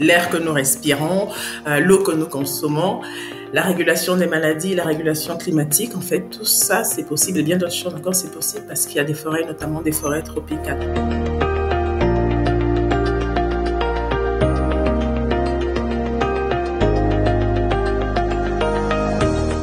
l'air que nous respirons, l'eau que nous consommons, la régulation des maladies, la régulation climatique. En fait, tout ça, c'est possible. Et bien d'autres choses encore, c'est possible parce qu'il y a des forêts, notamment des forêts tropicales.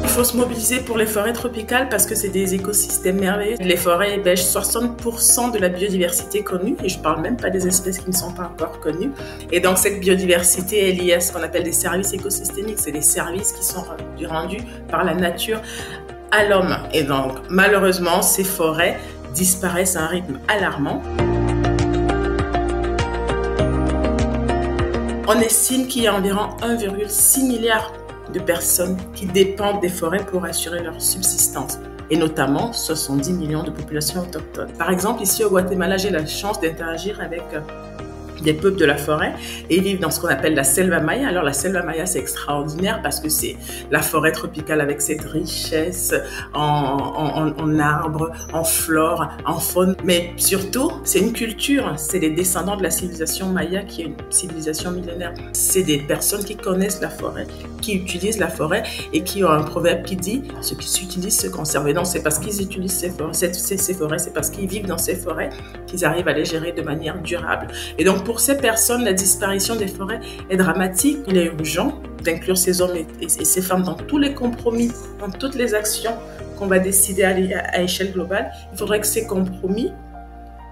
Il faut se mobiliser pour les forêts tropicales parce que c'est des écosystèmes merveilleux. Les forêts hébergent 60% de la biodiversité connue et je ne parle même pas des espèces qui ne sont pas encore connues. Et donc cette biodiversité est liée à ce qu'on appelle des services écosystémiques. C'est des services qui sont rendus par la nature à l'homme. Et donc malheureusement, ces forêts disparaissent à un rythme alarmant. On estime qu'il y a environ 1,6 milliard de personnes qui dépendent des forêts pour assurer leur subsistance, et notamment 70 millions de populations autochtones. Par exemple, ici au Guatemala, j'ai la chance d'interagir avec des peuples de la forêt et ils vivent dans ce qu'on appelle la selva maya. Alors la selva maya, c'est extraordinaire parce que c'est la forêt tropicale avec cette richesse en arbres, en flore, en faune, mais surtout c'est une culture, c'est les descendants de la civilisation maya qui est une civilisation millénaire. C'est des personnes qui connaissent la forêt, qui utilisent la forêt et qui ont un proverbe qui dit « ceux qui s'utilisent se conservent ». Donc c'est parce qu'ils utilisent ces forêts, c'est parce qu'ils vivent dans ces forêts qu'ils arrivent à les gérer de manière durable. Et donc pour ces personnes, la disparition des forêts est dramatique. Il est urgent d'inclure ces hommes et ces femmes dans tous les compromis, dans toutes les actions qu'on va décider à échelle globale. Il faudrait que ces compromis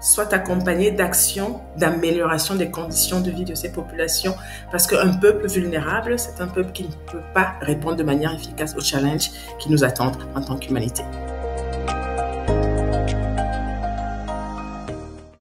soient accompagnés d'actions d'amélioration des conditions de vie de ces populations. Parce qu'un peuple vulnérable, c'est un peuple qui ne peut pas répondre de manière efficace aux challenges qui nous attendent en tant qu'humanité.